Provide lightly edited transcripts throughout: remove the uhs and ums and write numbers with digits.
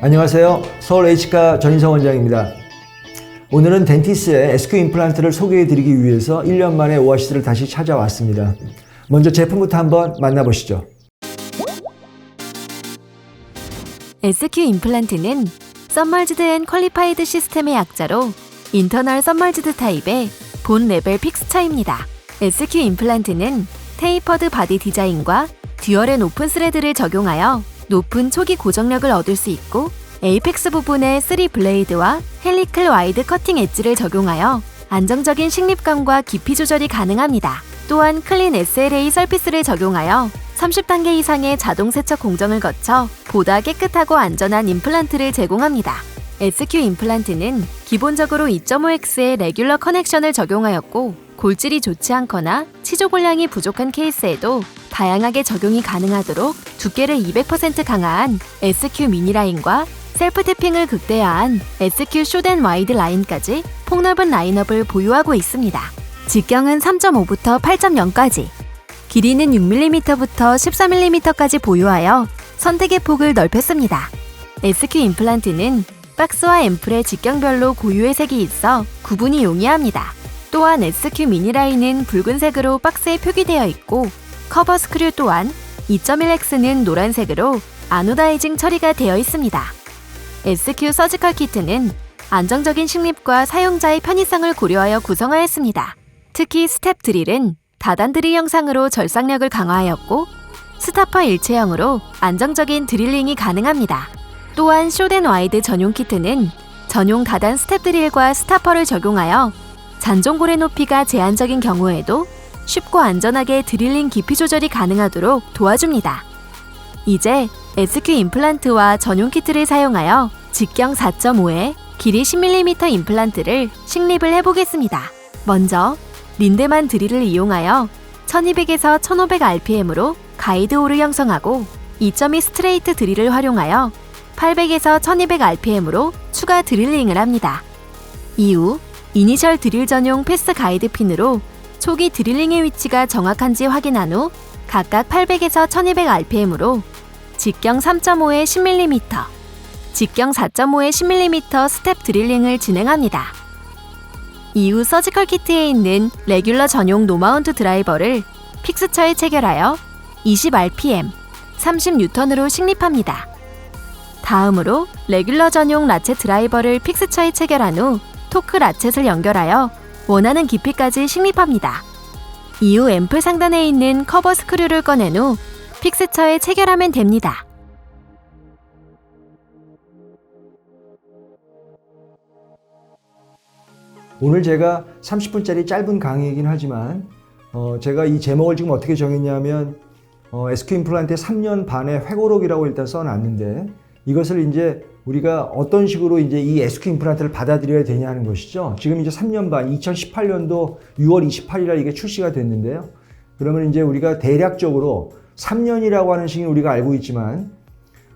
안녕하세요. 서울 H카 전인성 원장입니다. 오늘은 덴티스의 SQ 임플란트를 소개해 드리기 위해서 1년 만에 오아시스를 다시 찾아왔습니다. 먼저 제품부터 한번 만나보시죠. SQ 임플란트는 서멀지드 앤 퀄리파이드 시스템의 약자로 인터널 서멀지드 타입의 본 레벨 픽스처입니다. SQ 임플란트는 테이퍼드 바디 디자인과 듀얼 앤 오픈 스레드를 적용하여 높은 초기 고정력을 얻을 수 있고, 에이펙스 부분에 3 블레이드와 헬리클 와이드 커팅 엣지를 적용하여 안정적인 식립감과 깊이 조절이 가능합니다. 또한 클린 SLA 서피스를 적용하여 30단계 이상의 자동 세척 공정을 거쳐 보다 깨끗하고 안전한 임플란트를 제공합니다. SQ 임플란트는 기본적으로 2.5X의 레귤러 커넥션을 적용하였고, 골질이 좋지 않거나 치조 골량이 부족한 케이스에도 다양하게 적용이 가능하도록 두께를 200% 강화한 SQ 미니 라인과 셀프 탭핑을 극대화한 SQ 숏 앤 와이드 라인까지 폭넓은 라인업을 보유하고 있습니다. 직경은 3.5부터 8.0까지, 길이는 6mm부터 14mm까지 보유하여 선택의 폭을 넓혔습니다. SQ 임플란트는 박스와 앰플의 직경별로 고유의 색이 있어 구분이 용이합니다. 또한 SQ 미니 라인은 붉은색으로 박스에 표기되어 있고, 커버 스크류 또한 2.1X는 노란색으로 아노다이징 처리가 되어 있습니다. SQ 서지컬 키트는 안정적인 식립과 사용자의 편의성을 고려하여 구성하였습니다. 특히 스텝 드릴은 다단 드릴 형상으로 절삭력을 강화하였고, 스타퍼 일체형으로 안정적인 드릴링이 가능합니다. 또한 숏 앤 와이드 전용 키트는 전용 다단 스텝 드릴과 스타퍼를 적용하여 잔존골의 높이가 제한적인 경우에도 쉽고 안전하게 드릴링 깊이 조절이 가능하도록 도와줍니다. 이제 SQ 임플란트와 전용 키트를 사용하여 직경 4.5에 길이 10mm 임플란트를 식립을 해보겠습니다. 먼저 린데만 드릴을 이용하여 1200에서 1500rpm으로 가이드 홀을 형성하고, 2.2 스트레이트 드릴을 활용하여 800에서 1200rpm으로 추가 드릴링을 합니다. 이후 이니셜 드릴 전용 패스 가이드 핀으로 초기 드릴링의 위치가 정확한지 확인한 후 각각 800에서 1200rpm으로 직경 3.5에 10mm, 직경 4.5에 10mm 스텝 드릴링을 진행합니다. 이후 서지컬 키트에 있는 레귤러 전용 노마운트 드라이버를 픽스처에 체결하여 20rpm, 30N으로 식립합니다. 다음으로 레귤러 전용 라쳇 드라이버를 픽스처에 체결한 후 토크 라쳇을 연결하여 원하는 깊이까지 식립합니다. 이후 앰플 상단에 있는 커버 스크류를 꺼낸 후 픽스처에 체결하면 됩니다. 오늘 제가 30분짜리 짧은 강의이긴 하지만 제가 이 제목을 지금 어떻게 정했냐면 SQ 임플란트의 3년 반의 회고록이라고 일단 써놨는데, 이것을 이제 우리가 어떤 식으로 이제 이 SQ 임플란트를 받아들여야 되냐 하는 것이죠. 지금 이제 3년 반, 2018년도 6월 28일에 이게 출시가 됐는데요. 그러면 이제 우리가 대략적으로 3년이라고 하는 시기는 우리가 알고 있지만,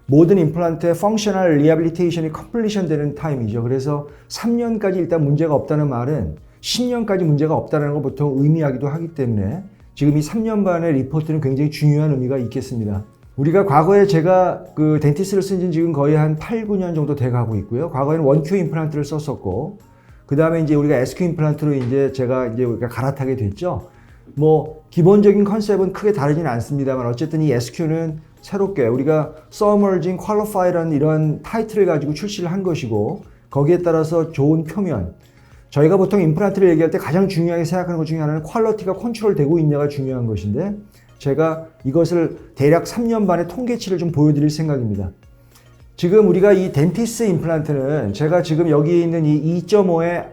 모든 임플란트의 펑셔널 리해빌리테이션이 컴플리션 되는 타임이죠. 그래서 3년까지 일단 문제가 없다는 말은 10년까지 문제가 없다는 걸 보통 의미하기도 하기 때문에 지금 이 3년 반의 리포트는 굉장히 중요한 의미가 있겠습니다. 우리가 과거에 제가 그 덴티스를 쓴 지 지금 거의 한 8, 9년 정도 돼 가고 있고요. 과거에는 원큐 임플란트를 썼었고, 그 다음에 이제 우리가 SQ 임플란트로 이제 제가 이제 우리가 갈아타게 됐죠. 뭐, 기본적인 컨셉은 크게 다르진 않습니다만, 어쨌든 이 SQ는 새롭게 우리가 Submerging Qualify라는 이런 타이틀을 가지고 출시를 한 것이고, 거기에 따라서 좋은 표면, 저희가 보통 임플란트를 얘기할 때 가장 중요하게 생각하는 것 중에 하나는 퀄리티가 컨트롤 되고 있냐가 중요한 것인데, 제가 이것을 대략 3년 반의 통계치를 좀 보여드릴 생각입니다. 지금 우리가 이 덴티스 임플란트는 제가 지금 여기 있는 이 2.5의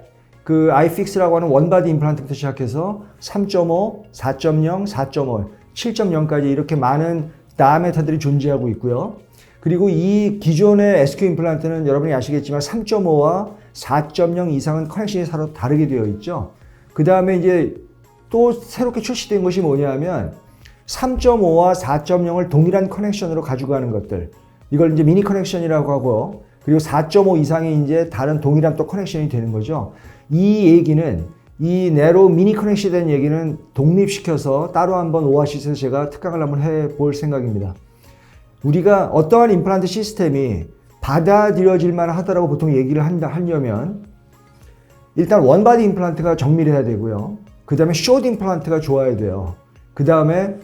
그 iFix라고 하는 원바디 임플란트부터 시작해서 3.5, 4.0, 4.5, 7.0까지 이렇게 많은 다이아메터들이 존재하고 있고요. 그리고 이 기존의 SQ 임플란트는 여러분이 아시겠지만 3.5와 4.0 이상은 커넥션이 서로 다르게 되어 있죠. 그 다음에 이제 또 새롭게 출시된 것이 뭐냐면 3.5와 4.0을 동일한 커넥션으로 가져가는 것들, 이걸 이제 미니 커넥션이라고 하고, 그리고 4.5 이상이 이제 다른 동일한 또 커넥션이 되는 거죠. 이 얘기는, 이 네로 미니 커넥션에 대한 얘기는 독립시켜서 따로 한번 오아시스에서 제가 특강을 한번 해볼 생각입니다. 우리가 어떠한 임플란트 시스템이 받아들여질 만하다라고 보통 얘기를 하려면 일단 원바디 임플란트가 정밀해야 되고요. 그 다음에 숏 임플란트가 좋아야 돼요. 그 다음에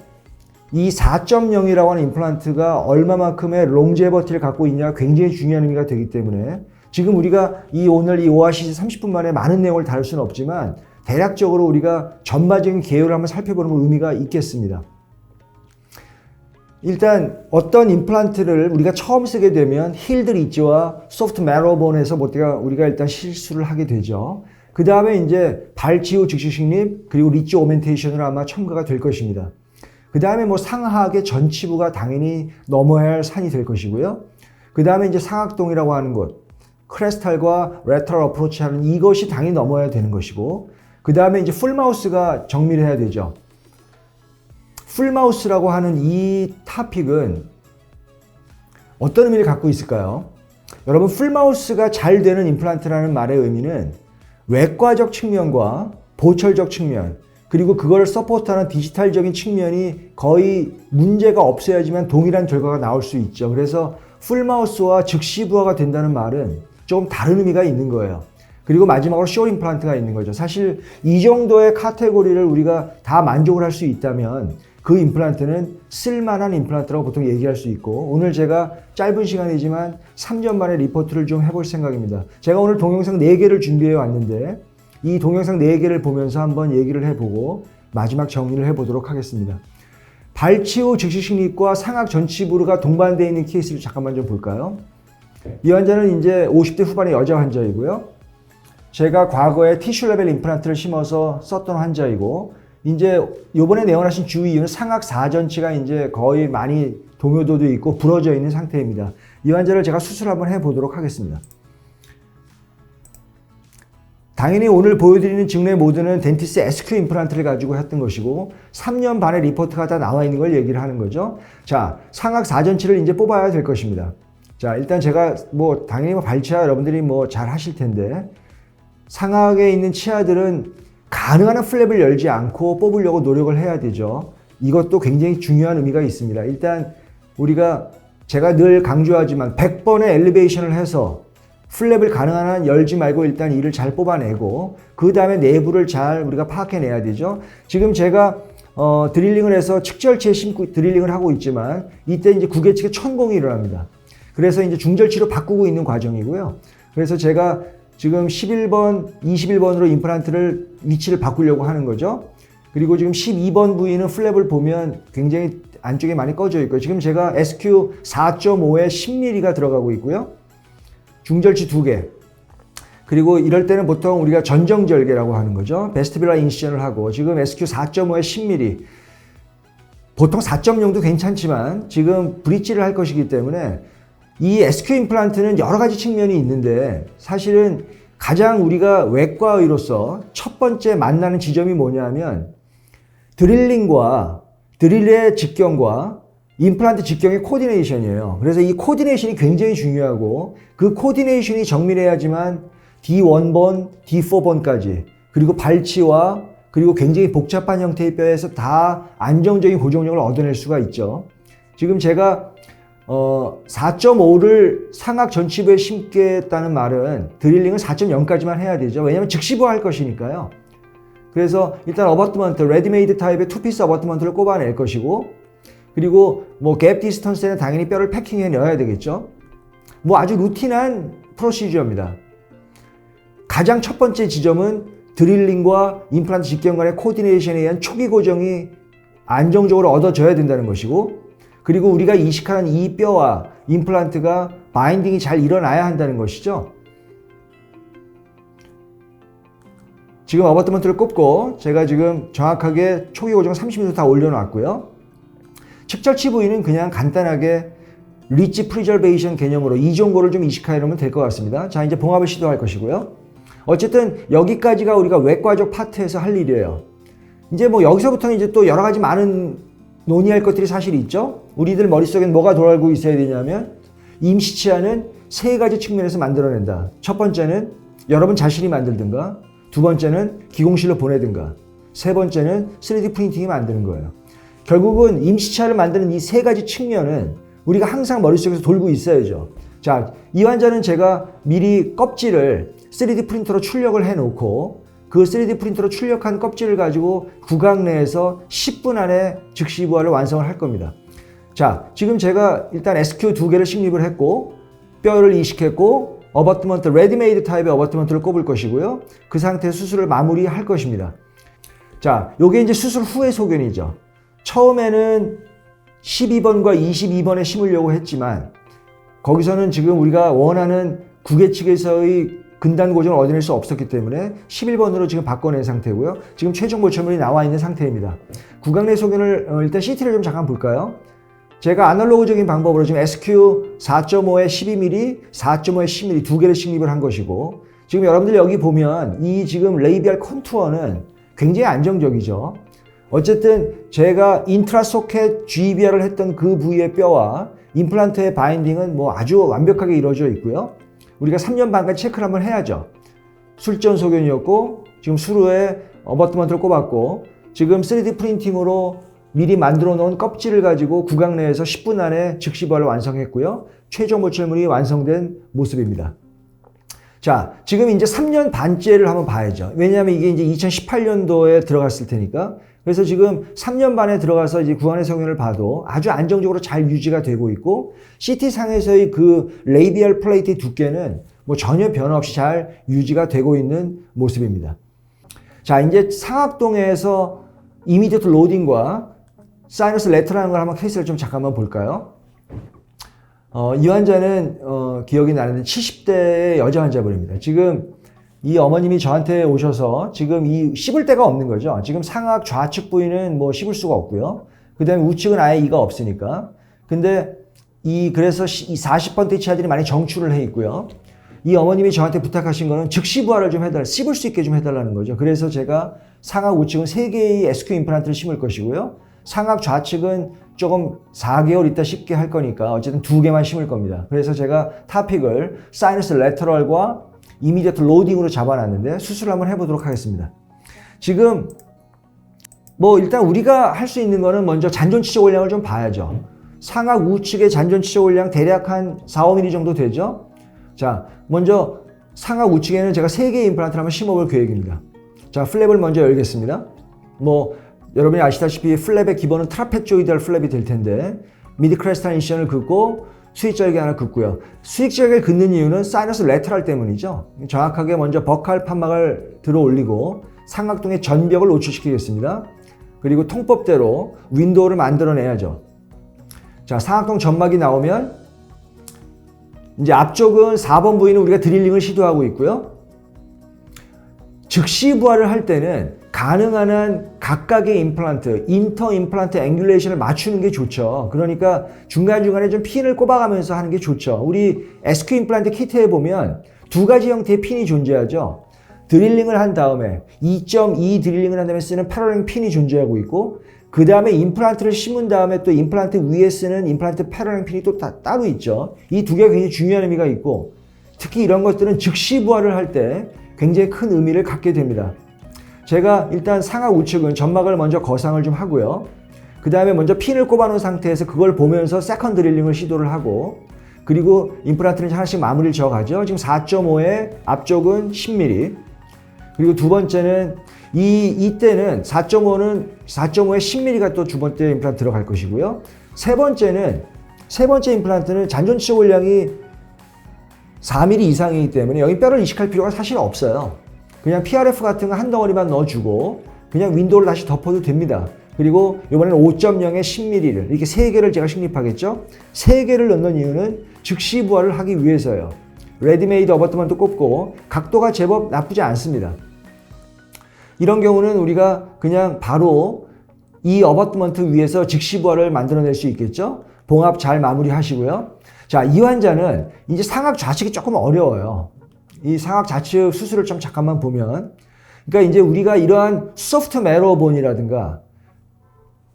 이 4.0이라고 하는 임플란트가 얼마만큼의 롱제버티를 갖고 있냐가 굉장히 중요한 의미가 되기 때문에 지금 우리가 오늘 이 오아시스 30분 만에 많은 내용을 다룰 수는 없지만 대략적으로 우리가 전반적인 개요를 한번 살펴보는 의미가 있겠습니다. 일단 어떤 임플란트를 우리가 처음 쓰게 되면 힐드 리지와 소프트 매로본에서 우리가 일단 실수를 하게 되죠. 그 다음에 이제 발치후 즉시 식립 그리고 리지 오멘테이션으로 아마 첨가가 될 것입니다. 그 다음에 뭐 상하악의 전치부가 당연히 넘어야 할 산이 될 것이고요. 그 다음에 이제 상악동이라고 하는 곳, 크레스탈과 레터럴 어프로치 하는 이것이 당연히 넘어야 되는 것이고, 그 다음에 이제 풀마우스가 정밀해야 되죠. 풀마우스라고 하는 이 토픽은 어떤 의미를 갖고 있을까요? 여러분, 풀마우스가 잘 되는 임플란트라는 말의 의미는 외과적 측면과 보철적 측면, 그리고 그걸 서포트하는 디지털적인 측면이 거의 문제가 없어야지만 동일한 결과가 나올 수 있죠. 그래서 풀마우스와 즉시 부하가 된다는 말은 조금 다른 의미가 있는 거예요. 그리고 마지막으로 숏 임플란트가 있는 거죠. 사실 이 정도의 카테고리를 우리가 다 만족을 할 수 있다면 그 임플란트는 쓸만한 임플란트라고 보통 얘기할 수 있고, 오늘 제가 짧은 시간이지만 3년 만에 리포트를 좀 해볼 생각입니다. 제가 오늘 동영상 4개를 준비해 왔는데 이 동영상 4개를 보면서 한번 얘기를 해보고 마지막 정리를 해보도록 하겠습니다. 발치후 즉시식립과 상악 전치부가 동반되어 있는 케이스를 잠깐만 좀 볼까요? 이 환자는 이제 50대 후반의 여자 환자이고요. 제가 과거에 티슈 레벨 임플란트를 심어서 썼던 환자이고, 이제 요번에 내원하신 주 이유는 상악 4전치가 이제 거의 많이 동요도도 있고 부러져 있는 상태입니다. 이 환자를 제가 수술 한번 해보도록 하겠습니다. 당연히 오늘 보여드리는 증례 모드는 덴티스 SQ 임플란트를 가지고 했던 것이고 3년 반의 리포트가 다 나와 있는 걸 얘기를 하는 거죠. 자, 상악 4전치를 이제 뽑아야 될 것입니다. 자, 일단 제가 당연히 발치아 여러분들이 잘 하실 텐데, 상악에 있는 치아들은 가능한 한 플랩을 열지 않고 뽑으려고 노력을 해야 되죠. 이것도 굉장히 중요한 의미가 있습니다. 일단 제가 늘 강조하지만 100번의 엘리베이션을 해서 플랩을 가능한 한 열지 말고 일단 이를 잘 뽑아내고 그 다음에 내부를 잘 우리가 파악해내야 되죠. 지금 제가 드릴링을 해서 측절치에 심고 드릴링을 하고 있지만 이때 이제 구개측에 천공이 일어납니다. 그래서 이제 중절치로 바꾸고 있는 과정이고요. 그래서 제가 지금 11번, 21번으로 임플란트를 위치를 바꾸려고 하는 거죠. 그리고 지금 12번 부위는 플랩을 보면 굉장히 안쪽에 많이 꺼져 있고요. 지금 제가 SQ 4.5에 10mm가 들어가고 있고요. 중절치 2개. 그리고 이럴 때는 보통 우리가 전정절개라고 하는 거죠. 베스티뷸라 인시전을 하고, 지금 SQ 4.5에 10mm. 보통 4.0도 괜찮지만 지금 브릿지를 할 것이기 때문에 이 SQ 임플란트는 여러 가지 측면이 있는데, 사실은 가장 우리가 외과의로서 첫 번째 만나는 지점이 뭐냐면 드릴링과 드릴의 직경과 임플란트 직경의 코디네이션이에요. 그래서 이 코디네이션이 굉장히 중요하고, 그 코디네이션이 정밀해야지만 D1번, D4번까지, 그리고 발치와 그리고 굉장히 복잡한 형태의 뼈에서 다 안정적인 고정력을 얻어낼 수가 있죠. 지금 제가 4.5를 상악 전치부에 심겠다는 말은 드릴링을 4.0까지만 해야 되죠. 왜냐하면 즉시부할 것이니까요. 그래서 일단 어바트먼트, 레디메이드 타입의 투피스 어바트먼트를 꼽아낼 것이고, 그리고 갭 디스턴스에는 당연히 뼈를 패킹해 넣어야 되겠죠. 아주 루틴한 프로시저입니다. 가장 첫 번째 지점은 드릴링과 임플란트 직경 간의 코디네이션에 의한 초기 고정이 안정적으로 얻어져야 된다는 것이고, 그리고 우리가 이식하는 이 뼈와 임플란트가 바인딩이 잘 일어나야 한다는 것이죠. 지금 어바트먼트를 꼽고 제가 지금 정확하게 초기 고정 30mm 다 올려놨고요. 측절치 부위는 그냥 간단하게 리치 프리저베이션 개념으로 이 정도를 좀 이식하여 놓으면 될 것 같습니다. 자, 이제 봉합을 시도할 것이고요. 어쨌든 여기까지가 우리가 외과적 파트에서 할 일이에요. 이제 여기서부터는 이제 또 여러 가지 많은 논의할 것들이 사실 있죠. 우리들 머릿속엔 뭐가 돌아가고 있어야 되냐면, 임시치아는 3가지 측면에서 만들어낸다. 첫 번째는 여러분 자신이 만들든가, 두 번째는 기공실로 보내든가, 세 번째는 3D 프린팅이 만드는 거예요. 결국은 임시치아를 만드는 이 3가지 측면은 우리가 항상 머릿속에서 돌고 있어야죠. 자, 이 환자는 제가 미리 껍질을 3D 프린터로 출력을 해놓고 그 3D 프린터로 출력한 껍질을 가지고 구강 내에서 10분 안에 즉시 부활을 완성을 할 겁니다. 자, 지금 제가 일단 SQ 2개를 식립을 했고 뼈를 이식했고 어버트먼트, 레디메이드 타입의 어버트먼트를 꼽을 것이고요. 그 상태에서 수술을 마무리할 것입니다. 자, 요게 이제 수술 후의 소견이죠. 처음에는 12번과 22번에 심으려고 했지만 거기서는 지금 우리가 원하는 구개 측에서의 근단 고정을 얻어낼 수 없었기 때문에 11번으로 지금 바꿔낸 상태고요. 지금 최종 보철물이 나와 있는 상태입니다. 구강 내 소견을 일단 CT를 좀 잠깐 볼까요? 제가 아날로그적인 방법으로 지금 SQ 4.5에 12mm, 4.5에 10mm 두 개를 식립을 한 것이고 지금 여러분들 여기 보면 이 지금 레이비알 컨투어는 굉장히 안정적이죠. 어쨌든 제가 인트라소켓 GBR을 했던 그 부위의 뼈와 임플란트의 바인딩은 뭐 아주 완벽하게 이루어져 있고요. 우리가 3년 반까지 체크를 한번 해야죠. 술전 소견이었고 지금 수루에 어버트먼트를 꼽았고 지금 3D 프린팅으로 미리 만들어 놓은 껍질을 가지고 구강 내에서 10분 안에 즉시 부활을 완성했고요. 최종 보철물이 완성된 모습입니다. 자, 지금 이제 3년 반째를 한번 봐야죠. 왜냐하면 이게 이제 2018년도에 들어갔을 테니까. 그래서 지금 3년 반에 들어가서 이제 구강내 소견을 봐도 아주 안정적으로 잘 유지가 되고 있고 CT상에서의 그 레이비얼 플레이트의 두께는 뭐 전혀 변화 없이 잘 유지가 되고 있는 모습입니다. 자, 이제 상악동에서 이미디어트 로딩과 사이너스 레터라는 걸 한번 케이스를 좀 잠깐만 볼까요? 이 환자는 기억이 나는데 70대의 여자 환자분입니다. 지금 이 어머님이 저한테 오셔서 지금 이 씹을 데가 없는 거죠. 지금 상악 좌측 부위는 뭐 씹을 수가 없고요. 그 다음에 우측은 아예 이가 없으니까. 근데 그래서 이 40번 대치아들이 많이 정출을 해 있고요. 이 어머님이 저한테 부탁하신 거는 즉시 부활을 좀 해달라, 씹을 수 있게 좀 해달라는 거죠. 그래서 제가 상악 우측은 3개의 SQ 임플란트를 심을 것이고요. 상악 좌측은 조금 4개월 있다 씹게 할 거니까 어쨌든 2개만 심을 겁니다. 그래서 제가 타픽을 사이너스 레터럴과 이미디어트 로딩으로 잡아놨는데 수술을 한번 해보도록 하겠습니다. 지금 뭐 일단 우리가 할 수 있는 거는 먼저 잔존치적 올량을 좀 봐야죠. 상악 우측의 잔존치적 올량 대략 한 4, 5mm 정도 되죠. 자, 먼저 상악 우측에는 제가 3개의 임플란트를 한번 심어볼 계획입니다. 자, 플랩을 먼저 열겠습니다. 뭐 여러분이 아시다시피 플랩의 기본은 트라페조이달 플랩이 될 텐데 미드 크레스탈 인시션을 긋고 수익절개 하나 긋고요. 수익절개를 긋는 이유는 사이너스 레터럴 때문이죠. 정확하게 먼저 버칼 판막을 들어 올리고 상악동의 전벽을 노출시키겠습니다. 그리고 통법대로 윈도우를 만들어내야죠. 자, 상악동 점막이 나오면 이제 앞쪽은 4번 부위는 우리가 드릴링을 시도하고 있고요. 즉시 부활을 할 때는 가능한 한 각각의 임플란트, 인터 임플란트 앵귤레이션을 맞추는 게 좋죠. 그러니까 중간중간에 좀 핀을 꼽아가면서 하는 게 좋죠. 우리 SQ 임플란트 키트에 보면 2가지 형태의 핀이 존재하죠. 드릴링을 한 다음에 2.2 드릴링을 한 다음에 쓰는 패러링 핀이 존재하고 있고 그 다음에 임플란트를 심은 다음에 또 임플란트 위에 쓰는 임플란트 패러링 핀이 또 따로 있죠. 이 2개가 굉장히 중요한 의미가 있고 특히 이런 것들은 즉시 부활을 할 때 굉장히 큰 의미를 갖게 됩니다. 제가 일단 상악 우측은 점막을 먼저 거상을 좀 하고요. 그 다음에 먼저 핀을 꼽아놓은 상태에서 그걸 보면서 세컨 드릴링을 시도를 하고 그리고 임플란트는 하나씩 마무리를 지어가죠. 지금 4.5에 앞쪽은 10mm 그리고 두 번째는 이때는 4.5에 10mm가 또 두 번째 임플란트 들어갈 것이고요. 세 번째 임플란트는 잔존치적 올량이 4mm 이상이기 때문에 여기 뼈를 이식할 필요가 사실 없어요. 그냥 PRF 같은 거 한 덩어리만 넣어주고 그냥 윈도우를 다시 덮어도 됩니다. 그리고 이번에는 5.0에 10mm를 이렇게 3개를 제가 식립하겠죠. 3개를 넣는 이유는 즉시 부활을 하기 위해서요. 레디메이드 어버트먼트 꼽고 각도가 제법 나쁘지 않습니다. 이런 경우는 우리가 그냥 바로 이 어버트먼트 위에서 즉시 부활을 만들어낼 수 있겠죠. 봉합 잘 마무리하시고요. 자, 이 환자는 이제 상악 좌측이 조금 어려워요. 이 상악 좌측 수술을 좀 잠깐만 보면 그러니까 이제 우리가 이러한 소프트 매러본이라든가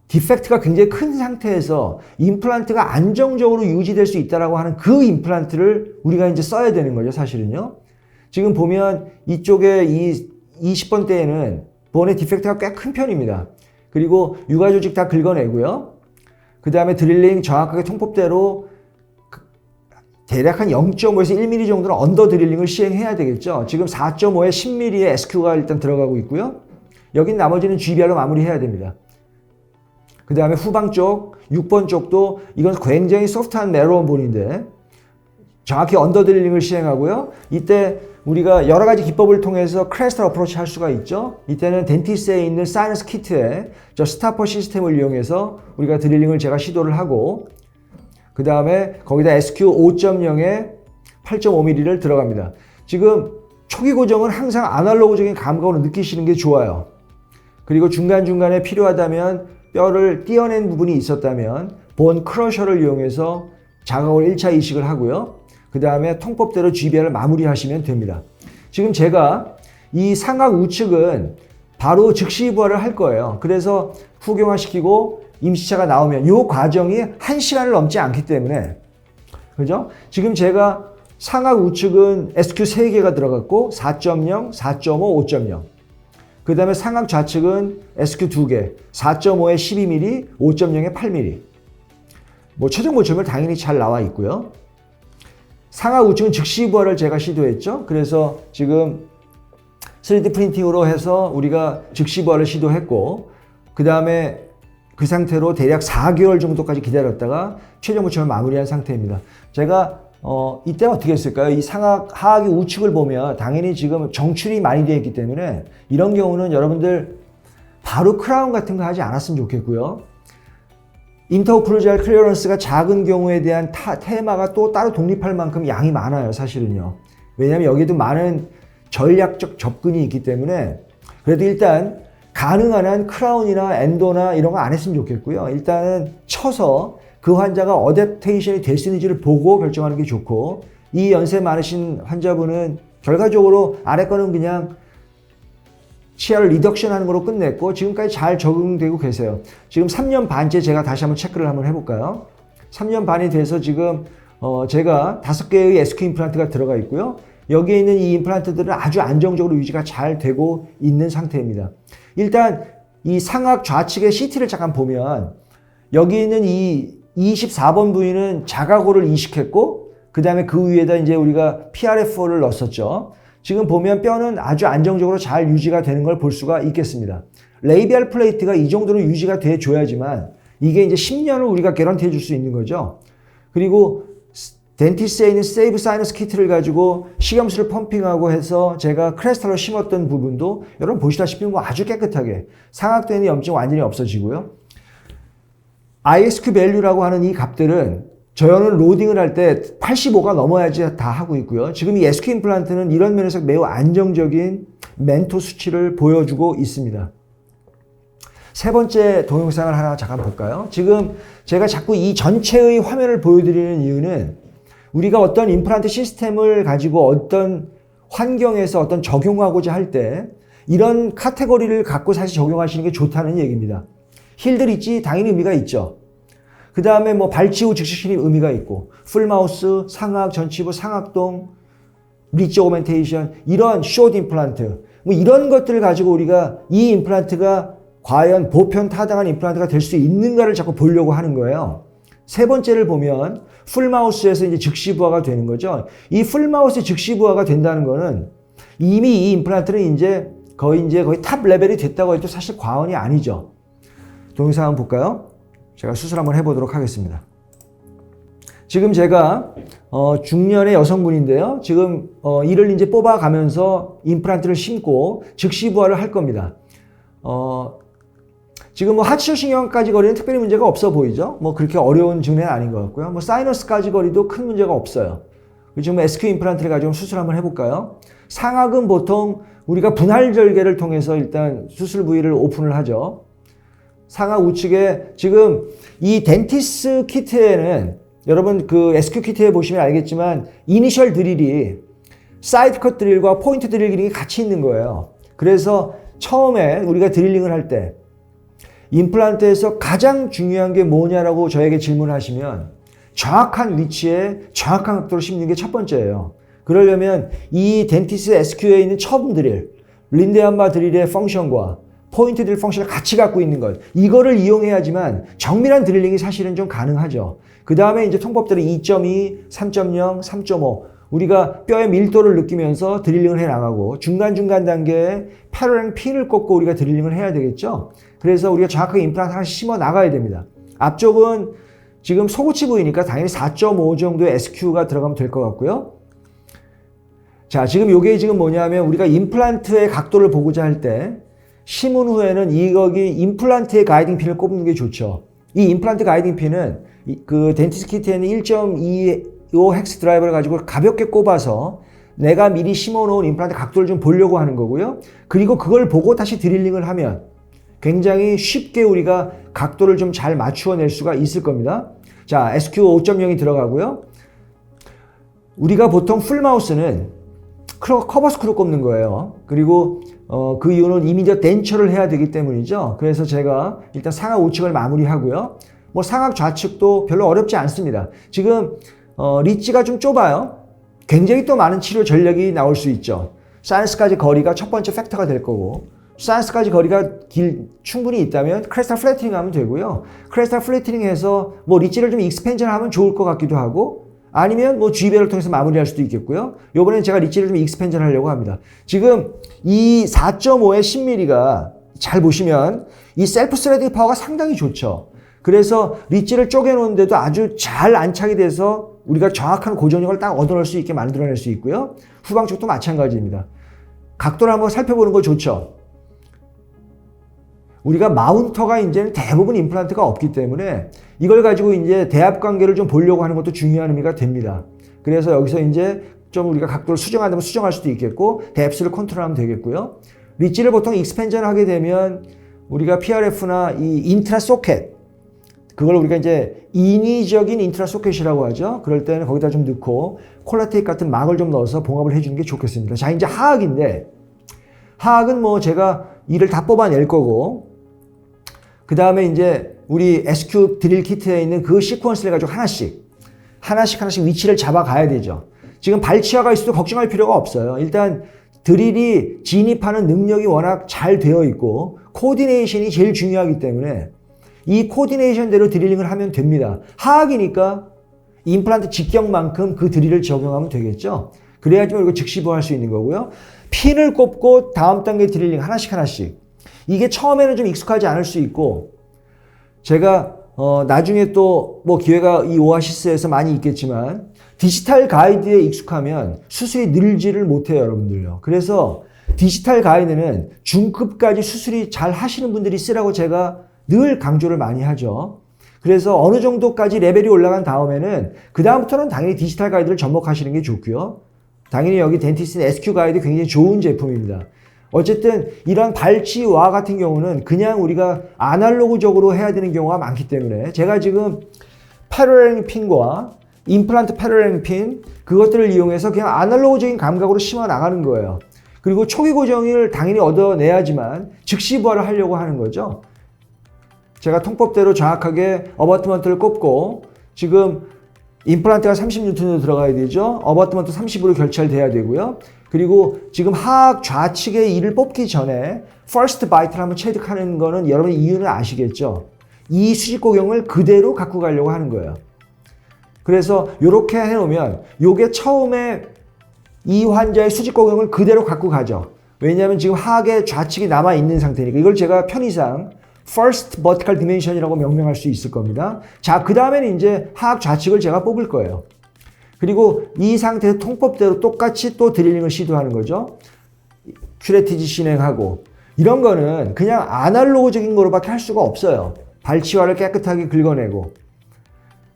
디펙트가 굉장히 큰 상태에서 임플란트가 안정적으로 유지될 수 있다라고 하는 그 임플란트를 우리가 이제 써야 되는 거죠, 사실은요. 지금 보면 이쪽에 이 20번대에는 본의 디펙트가 꽤 큰 편입니다. 그리고 유가 조직 다 긁어내고요. 그 다음에 드릴링 정확하게 통법대로 대략 한 0.5에서 1mm 정도는 언더 드릴링을 시행해야 되겠죠. 지금 4.5에 10mm의 SQ가 일단 들어가고 있고요. 여긴 나머지는 GBR로 마무리해야 됩니다. 그 다음에 후방 쪽, 6번 쪽도 이건 굉장히 소프트한 내로운 본인데 정확히 언더 드릴링을 시행하고요. 이때 우리가 여러 가지 기법을 통해서 크레스탈 어프로치 할 수가 있죠. 이때는 덴티스에 있는 사이너스 키트에 저 스타퍼 시스템을 이용해서 우리가 드릴링을 제가 시도를 하고 그 다음에 거기다 SQ 5.0에 8.5mm를 들어갑니다. 지금 초기 고정은 항상 아날로그적인 감각으로 느끼시는 게 좋아요. 그리고 중간중간에 필요하다면 뼈를 띄어낸 부분이 있었다면 본 크러셔를 이용해서 자각을 1차 이식을 하고요. 그 다음에 통법대로 GBR을 마무리하시면 됩니다. 지금 제가 이 상악 우측은 바로 즉시 부하를 할 거예요. 그래서 후경화시키고 임시차가 나오면 이 과정이 1시간을 넘지 않기 때문에 그죠? 지금 제가 상악 우측은 SQ 3개가 들어갔고 4.0, 4.5, 5.0 그 다음에 상악 좌측은 SQ 2개 4.5에 12mm, 5.0에 8mm 뭐 최종 모점을 당연히 잘 나와 있고요. 상악 우측은 즉시 부하를 제가 시도했죠. 그래서 지금 3D 프린팅으로 해서 우리가 즉시 부하를 시도했고 그 다음에 그 상태로 대략 4개월 정도까지 기다렸다가 최종 모점을 마무리한 상태입니다. 제가 이때 어떻게 했을까요? 이 상악 하악의 우측을 보면 당연히 지금 정출이 많이 되어 있기 때문에 이런 경우는 여러분들 바로 크라운 같은 거 하지 않았으면 좋겠고요. 인터오클루잘 클리어런스가 작은 경우에 대한 테마가 또 따로 독립할 만큼 양이 많아요, 사실은요. 왜냐하면 여기도 많은 전략적 접근이 있기 때문에 그래도 일단 가능한 한 크라운이나 엔도나 이런 거 안 했으면 좋겠고요. 일단은 쳐서 그 환자가 어댑테이션이 될 수 있는지를 보고 결정하는 게 좋고 이 연세 많으신 환자분은 결과적으로 아래 거는 그냥 치아를 리덕션 하는 거로 끝냈고 지금까지 잘 적응되고 계세요. 지금 3년 반째 제가 다시 한번 체크를 한번 해볼까요? 3년 반이 돼서 지금 제가 5개의 SQ 임플란트가 들어가 있고요. 여기에 있는 이 임플란트들은 아주 안정적으로 유지가 잘 되고 있는 상태입니다. 일단 이 상악 좌측의 CT를 잠깐 보면 여기 있는 이 24번 부위는 자가고를 이식했고 그 다음에 그 위에다 이제 우리가 PRF4를 넣었었죠. 지금 보면 뼈는 아주 안정적으로 잘 유지가 되는 걸 볼 수가 있겠습니다. 레이비알 플레이트가 이 정도로 유지가 돼 줘야지만 이게 이제 10년을 우리가 개런티 해줄 수 있는 거죠. 그리고 덴티스에 있는 세이브 사이너스 키트를 가지고 식염수를 펌핑하고 해서 제가 크레스탈로 심었던 부분도 여러분 보시다시피 뭐 아주 깨끗하게 상악되는 염증 완전히 없어지고요. ISQ 밸류라고 하는 이 값들은 저희는 로딩을 할 때 85가 넘어야지 다 하고 있고요. 지금 이 SQ 임플란트는 이런 면에서 매우 안정적인 멘토 수치를 보여주고 있습니다. 세 번째 동영상을 하나 잠깐 볼까요? 지금 제가 자꾸 이 전체의 화면을 보여드리는 이유는 우리가 어떤 임플란트 시스템을 가지고 어떤 환경에서 어떤 적용하고자 할 때 이런 카테고리를 갖고 사실 적용하시는 게 좋다는 얘기입니다. 힐들 있지? 당연히 의미가 있죠. 그 다음에 뭐 발치 후 즉시 진입 의미가 있고 풀마우스, 상악, 전치부, 상악동, 리치 오멘테이션 이런 숏 임플란트 뭐 이런 것들을 가지고 우리가 이 임플란트가 과연 보편 타당한 임플란트가 될 수 있는가를 자꾸 보려고 하는 거예요. 세 번째를 보면 풀마우스에서 이제 즉시 부하가 되는 거죠. 이 풀마우스 즉시 부하가 된다는 거는 이미 이 임플란트는 이제 거의 탑 레벨이 됐다고 해도 사실 과언이 아니죠. 동영상 한번 볼까요? 제가 수술 한번 해보도록 하겠습니다. 지금 제가 중년의 여성분인데요. 지금 이를 이제 뽑아가면서 임플란트를 심고 즉시 부하를 할 겁니다. 지금 뭐 하치조신경까지 거리는 특별히 문제가 없어 보이죠. 뭐 그렇게 어려운 증례는 아닌 것 같고요. 뭐 사이너스까지 거리도 큰 문제가 없어요. 지금 SQ 임플란트를 가지고 수술 한번 해볼까요? 상악은 보통 우리가 분할 절개를 통해서 일단 수술 부위를 오픈을 하죠. 상악 우측에 지금 이 덴티스 키트에는 여러분 그 SQ 키트에 보시면 알겠지만 이니셜 드릴이 사이드 컷 드릴과 포인트 드릴 기능이 같이 있는 거예요. 그래서 처음에 우리가 드릴링을 할 때 임플란트에서 가장 중요한 게 뭐냐라고 저에게 질문하시면 정확한 위치에 정확한 각도로 심는 게 첫 번째예요. 그러려면 이 덴티스 SQ에 있는 처음 드릴, 린데암바 드릴의 펑션과 포인트 드릴 펑션을 같이 갖고 있는 것. 이거를 이용해야지만 정밀한 드릴링이 사실은 좀 가능하죠. 그 다음에 이제 통법대로 2.2, 3.0, 3.5. 우리가 뼈의 밀도를 느끼면서 드릴링을 해 나가고 중간중간 단계에 패러렐 핀을 꽂고 우리가 드릴링을 해야 되겠죠. 그래서 우리가 정확하게 임플란트 하나씩 심어 나가야 됩니다. 앞쪽은 지금 소고치 부위니까 당연히 4.5 정도의 SQ가 들어가면 될 것 같고요. 자, 지금 요게 지금 뭐냐면 우리가 임플란트의 각도를 보고자 할 때 심은 후에는 거기 임플란트의 가이딩 핀을 꼽는 게 좋죠. 이 임플란트 가이딩 핀은 그 덴티스트 키트에는 1.25 헥스 드라이버를 가지고 가볍게 꼽아서 내가 미리 심어 놓은 임플란트 각도를 좀 보려고 하는 거고요. 그리고 그걸 보고 다시 드릴링을 하면 굉장히 쉽게 우리가 각도를 좀 잘 맞추어 낼 수가 있을 겁니다. 자, SQ 5.0이 들어가고요. 우리가 보통 풀마우스는 커버 스크루 꼽는 거예요. 그리고 그 이유는 이미디어 덴처를 해야 되기 때문이죠. 그래서 제가 일단 상하 우측을 마무리하고요. 뭐 상하 좌측도 별로 어렵지 않습니다. 지금 리치가 좀 좁아요. 굉장히 또 많은 치료 전략이 나올 수 있죠. 사이언스까지 거리가 첫 번째 팩터가 될 거고, 사이언스까지 거리가 충분히 있다면 크레스탈 플래트닝 하면 되고요. 크레스탈 플래트닝 해서 뭐 리치를 좀 익스펜션 하면 좋을 것 같기도 하고, 아니면 뭐 G배를 통해서 마무리할 수도 있겠고요. 요번엔 제가 리치를 좀 익스펜션 하려고 합니다. 지금 이 4.5의 10mm가 잘 보시면 이 셀프 스레딩 파워가 상당히 좋죠. 그래서 리치를 쪼개놓은데도 아주 잘 안착이 돼서 우리가 정확한 고정력을 딱 얻어낼 수 있게 만들어낼 수 있고요. 후방 쪽도 마찬가지입니다. 각도를 한번 살펴보는 거 좋죠. 우리가 마운터가 이제는 대부분 임플란트가 없기 때문에 이걸 가지고 이제 대합 관계를 좀 보려고 하는 것도 중요한 의미가 됩니다. 그래서 여기서 이제 좀 우리가 각도를 수정한다면 수정할 수도 있겠고, 뎁스를 컨트롤하면 되겠고요. 리치를 보통 익스펜전 하게 되면 우리가 PRF나 이 인트라 소켓, 그걸 우리가 이제 인위적인 인트라 소켓이라고 하죠. 그럴 때는 거기다 좀 넣고 콜라테이프 같은 막을 좀 넣어서 봉합을 해주는 게 좋겠습니다. 자, 이제 하악인데, 하악은 뭐 제가 이를 다 뽑아낼 거고, 그 다음에 이제 우리 SQ 드릴 키트에 있는 그 시퀀스를 가지고 하나씩 위치를 잡아가야 되죠. 지금 발치화가 있어도 걱정할 필요가 없어요. 일단 드릴이 진입하는 능력이 워낙 잘 되어 있고 코디네이션이 제일 중요하기 때문에 이 코디네이션대로 드릴링을 하면 됩니다. 하악이니까 임플란트 직경만큼 그 드릴을 적용하면 되겠죠. 그래야지만 이거 즉시 부할 수 있는 거고요. 핀을 꼽고 다음 단계 드릴링 하나씩. 이게 처음에는 좀 익숙하지 않을 수 있고, 제가 나중에 또 뭐 기회가 이 오아시스에서 많이 있겠지만 디지털 가이드에 익숙하면 수술이 늘지를 못해요, 여러분들요. 그래서 디지털 가이드는 중급까지 수술이 잘 하시는 분들이 쓰라고 제가 늘 강조를 많이 하죠. 그래서 어느 정도까지 레벨이 올라간 다음에는 그 다음부터는 당연히 디지털 가이드를 접목하시는 게 좋고요. 당연히 여기 덴티스트는 SQ 가이드 굉장히 좋은 제품입니다. 어쨌든 이런 발치와 같은 경우는 그냥 우리가 아날로그적으로 해야 되는 경우가 많기 때문에 제가 지금 패러렐 핀과 임플란트 패러렐 핀 그것들을 이용해서 그냥 아날로그적인 감각으로 심어 나가는 거예요. 그리고 초기 고정을 당연히 얻어내야지만 즉시 부활을 하려고 하는 거죠. 제가 통법대로 정확하게 어버트먼트를 꼽고 지금 임플란트가 30N으로 들어가야 되죠. 어버트먼트 30으로 결찰돼야 되고요. 그리고 지금 하악 좌측의 이를 뽑기 전에 퍼스트 바이트를 한번 체득하는 거는 여러분 이유는 아시겠죠? 이 수직 고경을 그대로 갖고 가려고 하는 거예요. 그래서 이렇게 해놓으면 이게 처음에 이 환자의 수직 고경을 그대로 갖고 가죠. 왜냐하면 지금 하악의 좌측이 남아있는 상태니까 이걸 제가 편의상 First Vertical Dimension이라고 명명할 수 있을 겁니다. 자, 그 다음에는 이제 하악 좌측을 제가 뽑을 거예요. 그리고 이 상태에서 통법대로 똑같이 또 드릴링을 시도하는 거죠. 큐레티지 진행하고 이런 거는 그냥 아날로그적인 거로밖에 할 수가 없어요. 발치화를 깨끗하게 긁어내고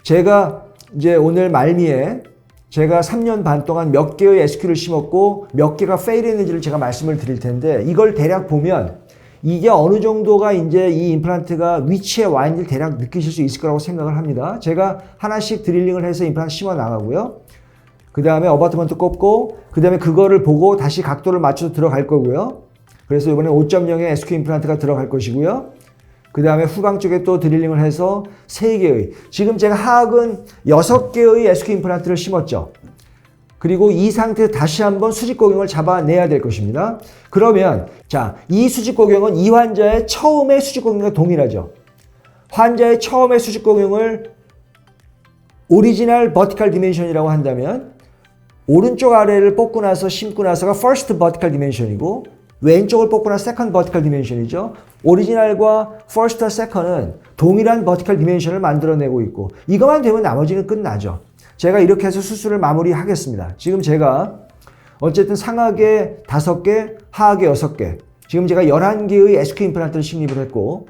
제가 이제 오늘 말미에 제가 3년 반 동안 몇 개의 SQ를 심었고 몇 개가 페일했는지를 제가 말씀을 드릴 텐데 이걸 대략 보면 이게 어느 정도가 이제 이 임플란트가 위치에 와 있는지 대략 느끼실 수 있을 거라고 생각을 합니다. 제가 하나씩 드릴링을 해서 임플란트 심어 나가고요. 그 다음에 어바트먼트 꼽고 그 다음에 그거를 보고 다시 각도를 맞춰서 들어갈 거고요. 그래서 이번에 5.0의 SQ 임플란트가 들어갈 것이고요. 그 다음에 후방 쪽에 또 드릴링을 해서 3개의 지금 제가 하악은 6개의 SQ 임플란트를 심었죠. 그리고 이 상태에서 다시 한번 수직고경을 잡아내야 될 것입니다. 그러면 자, 이 수직고경은 이 환자의 처음의 수직고경과 동일하죠. 환자의 처음의 수직고경을 오리지널 버티컬 디멘션이라고 한다면 오른쪽 아래를 뽑고 나서 심고 나서가 first vertical dimension이고 왼쪽을 뽑고 나서 second vertical dimension이죠. 오리지널과 first, second은 동일한 vertical dimension을 만들어내고 있고 이것만 되면 나머지는 끝나죠. 제가 이렇게 해서 수술을 마무리하겠습니다. 지금 제가 어쨌든 상하계 5개, 하하계 6개 지금 제가 11개의 SQ 임플란트를 식립을 했고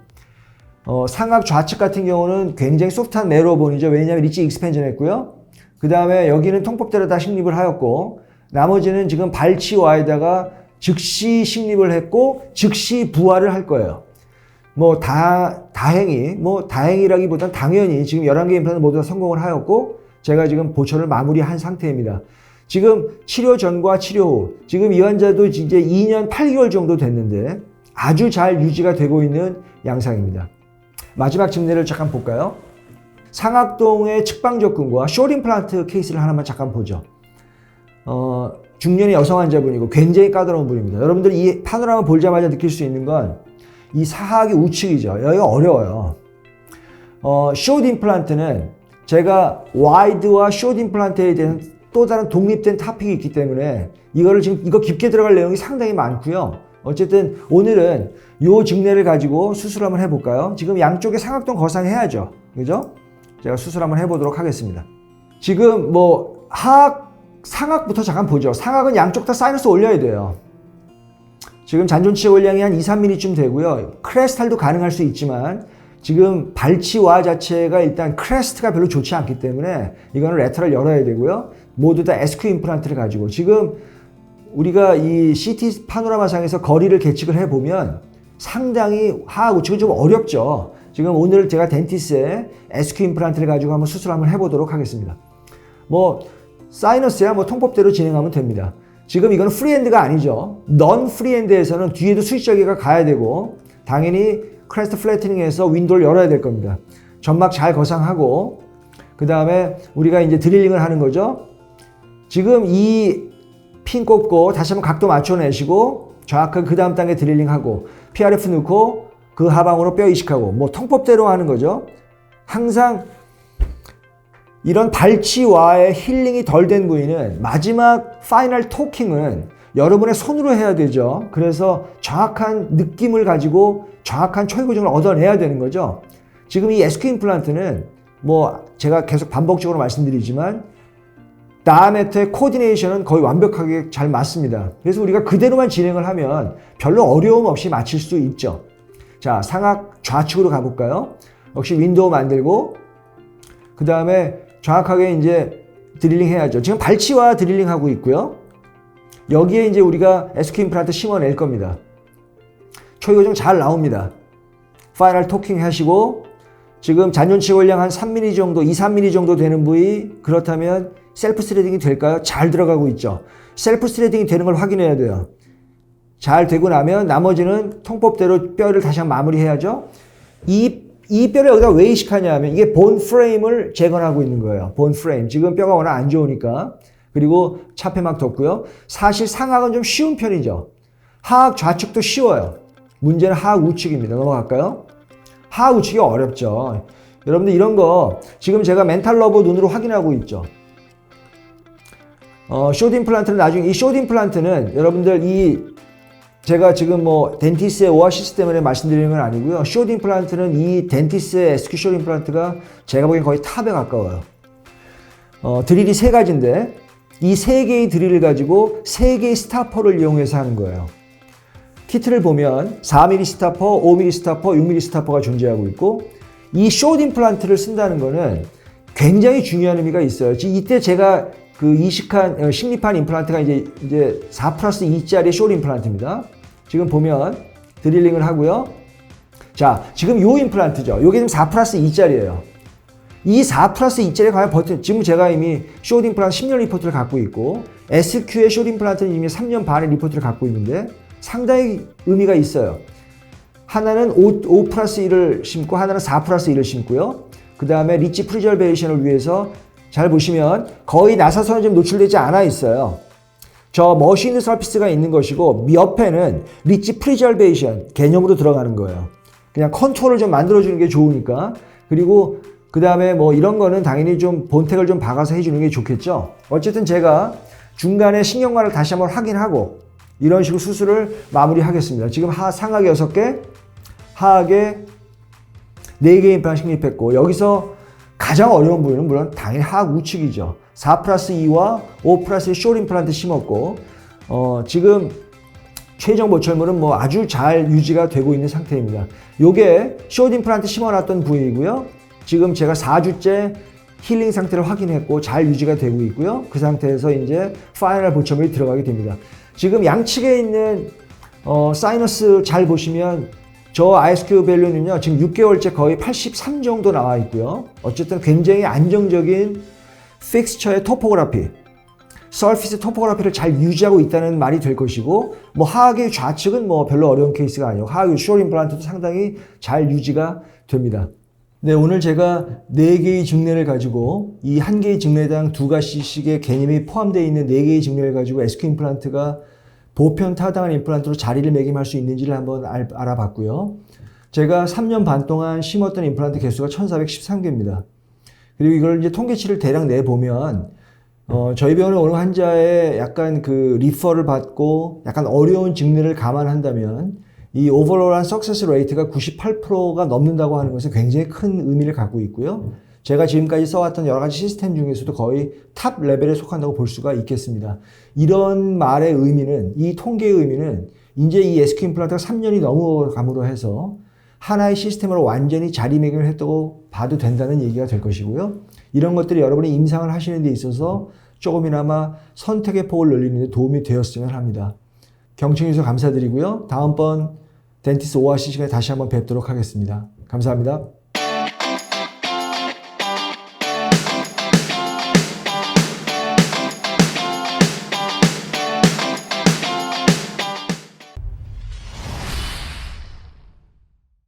상악 좌측 같은 경우는 굉장히 소프트한 내로본이죠. 왜냐하면 리치 익스펜전 했고요. 그 다음에 여기는 통법대로 다 식립을 하였고 나머지는 지금 발치와에다가 즉시 식립을 했고 즉시 부활을 할 거예요. 다행이라기보단 당연히 지금 11개 임플란트 모두 다 성공을 하였고 제가 지금 보초를 마무리한 상태입니다. 지금 치료 전과 치료 후 지금 이 환자도 이제 2년 8개월 정도 됐는데 아주 잘 유지가 되고 있는 양상입니다. 마지막 증례를 잠깐 볼까요? 상악동의 측방접근과 숏 임플란트 케이스를 하나만 잠깐 보죠. 중년의 여성 환자분이고 굉장히 까다로운 분입니다. 여러분들 이 파노라마 보자마자 느낄 수 있는 건 이 사하악이 우측이죠. 여기가 어려워요. 숏 임플란트는 제가 와이드와 숏 임플란트에 대한 또 다른 독립된 토픽이 있기 때문에 이거 깊게 들어갈 내용이 상당히 많고요. 어쨌든 오늘은 이 증례를 가지고 수술 한번 해볼까요? 지금 양쪽에 상악동 거상해야죠. 그죠? 제가 수술 한번 해보도록 하겠습니다. 지금 상악부터 잠깐 보죠. 상악은 양쪽 다 사이너스 올려야 돼요. 지금 잔존치 골량이 한 2, 3mm쯤 되고요. 크레스탈도 가능할 수 있지만 지금 발치와 자체가 일단 크레스트가 별로 좋지 않기 때문에 이거는 레터럴 열어야 되고요. 모두 다 SQ 임플란트를 가지고 지금 우리가 이 CT 파노라마상에서 거리를 계측을 해보면 상당히 하하고 지금 좀 어렵죠. 지금 오늘 제가 덴티스에 SQ 임플란트를 가지고 한번 수술 한번 해보도록 하겠습니다. 사이너스야 통법대로 진행하면 됩니다. 지금 이거는 프리핸드가 아니죠. 넌 프리핸드에서는 뒤에도 수직절개가 가야 되고 당연히 크레스트 플래트닝에서 윈도우를 열어야 될 겁니다. 점막 잘 거상하고 그 다음에 우리가 이제 드릴링을 하는 거죠. 지금 이 핀 꼽고 다시 한번 각도 맞춰내시고 정확하게 그 다음 단계 드릴링하고 PRF 넣고 그 하방으로 뼈 이식하고 통법대로 하는 거죠. 항상 이런 발치와의 힐링이 덜 된 부위는 마지막 파이널 토킹은 여러분의 손으로 해야 되죠. 그래서 정확한 느낌을 가지고 정확한 초이고정을 얻어내야 되는 거죠. 지금 이 SQ 임플란트는 제가 계속 반복적으로 말씀드리지만 다메트의 코디네이션은 거의 완벽하게 잘 맞습니다. 그래서 우리가 그대로만 진행을 하면 별로 어려움 없이 맞출 수 있죠. 자, 상악 좌측으로 가볼까요? 역시 윈도우 만들고 그 다음에 정확하게 이제 드릴링 해야죠. 지금 발치와 드릴링 하고 있고요. 여기에 이제 우리가 SQ 임플란트 심어낼 겁니다. 초이고정 잘 나옵니다. 파이널 토킹 하시고 지금 잔존치 골량 한 3mm 정도, 2, 3mm 정도 되는 부위 그렇다면 셀프 스레딩이 될까요? 잘 들어가고 있죠. 셀프 스레딩이 되는 걸 확인해야 돼요. 잘 되고 나면 나머지는 통법대로 뼈를 다시 한번 마무리해야죠. 이 뼈를 여기다 왜 이식하냐 하면 이게 본 프레임을 재건하고 있는 거예요. 본 프레임. 지금 뼈가 워낙 안 좋으니까. 그리고 차폐막 덮고요. 사실 상악은 좀 쉬운 편이죠. 하악 좌측도 쉬워요. 문제는 하악 우측입니다. 넘어갈까요? 하악 우측이 어렵죠. 여러분들 이런 거 지금 제가 멘탈 러버 눈으로 확인하고 있죠. 숏 임플란트는 나중에 이 숏 임플란트는 여러분들 제가 지금 덴티스의 오아시스 때문에 말씀드리는 건 아니고요. 숏 임플란트는 이 덴티스의 SQ 숏 임플란트가 제가 보기엔 거의 탑에 가까워요. 드릴이 3가지인데 이 3개의 드릴을 가지고 3개의 스타퍼를 이용해서 하는 거예요. 키트를 보면 4mm 스타퍼, 5mm 스타퍼, 6mm 스타퍼가 존재하고 있고 이 숏 임플란트를 쓴다는 거는 굉장히 중요한 의미가 있어요. 이때 제가 식립한 임플란트가 이제 4+2짜리 숏 임플란트입니다. 지금 보면 드릴링을 하고요. 자, 지금 요 임플란트죠. 요게 지금 4+2짜리예요. 이 4+2짜리 과연 지금 제가 이미 숏 임플란트 10년 리포트를 갖고 있고 SQ의 숏 임플란트는 이미 3년 반의 리포트를 갖고 있는데 상당히 의미가 있어요. 하나는 5+1을 심고 하나는 4+1을 심고요. 그 다음에 리치 프리저베이션을 위해서 잘 보시면 거의 나사선은 좀 노출되지 않아 있어요. 저 머신드 서피스가 있는 것이고 옆에는 리치 프리저베이션 개념으로 들어가는 거예요. 그냥 컨투어를 좀 만들어주는 게 좋으니까. 그리고 그 다음에 뭐 이런 거는 당연히 좀 본텍을 좀 박아서 해주는 게 좋겠죠. 어쨌든 제가 중간에 신경관을 다시 한번 확인하고 이런 식으로 수술을 마무리하겠습니다. 지금 상하계 6개, 하하계 4개 임플란트 식립했고 여기서 가장 어려운 부분은 물론 당연히 하악 우측이죠. 4+2와 5+1 숏 임플란트 심었고 지금 최종 보철물은 뭐 아주 잘 유지가 되고 있는 상태입니다. 요게 숏 임플란트 심어놨던 부위이고요. 지금 제가 4주째 힐링 상태를 확인했고 잘 유지가 되고 있고요. 그 상태에서 이제 파이널 보철물이 들어가게 됩니다. 지금 양측에 있는 사이너스 잘 보시면 저 ISQ 밸류는요 지금 6개월째 거의 83 정도 나와 있고요. 어쨌든 굉장히 안정적인 픽스처의 토포그래피, 서피스 토포그래피를 잘 유지하고 있다는 말이 될 것이고 뭐 하악의 좌측은 뭐 별로 어려운 케이스가 아니고 하악의 숏 임플란트도 상당히 잘 유지가 됩니다. 네, 오늘 제가 4개의 증례를 가지고 이 1개의 증례당 2가지씩의 개념이 포함되어 있는 4개의 증례를 가지고 SQ 임플란트가 보편 타당한 임플란트로 자리를 매김할 수 있는지를 한번 알아봤고요. 제가 3년 반 동안 심었던 임플란트 개수가 1413개입니다. 그리고 이걸 이제 통계치를 대략 내보면 저희 병원에 오는 환자의 약간 그 리퍼를 받고 약간 어려운 증례를 감안한다면 이 오버롤한 석세스 레이트가 98%가 넘는다고 하는 것은 굉장히 큰 의미를 갖고 있고요. 제가 지금까지 써왔던 여러 가지 시스템 중에서도 거의 탑 레벨에 속한다고 볼 수가 있겠습니다. 이런 말의 의미는, 이 통계의 의미는 이제 이 SQ 임플란트가 3년이 넘어감으로 해서 하나의 시스템으로 완전히 자리매김을 했다고 봐도 된다는 얘기가 될 것이고요. 이런 것들이 여러분이 임상을 하시는 데 있어서 조금이나마 선택의 폭을 늘리는 데 도움이 되었으면 합니다. 경청해 주셔서 감사드리고요. 다음번 덴티스 오아시 시간에 다시 한번 뵙도록 하겠습니다. 감사합니다.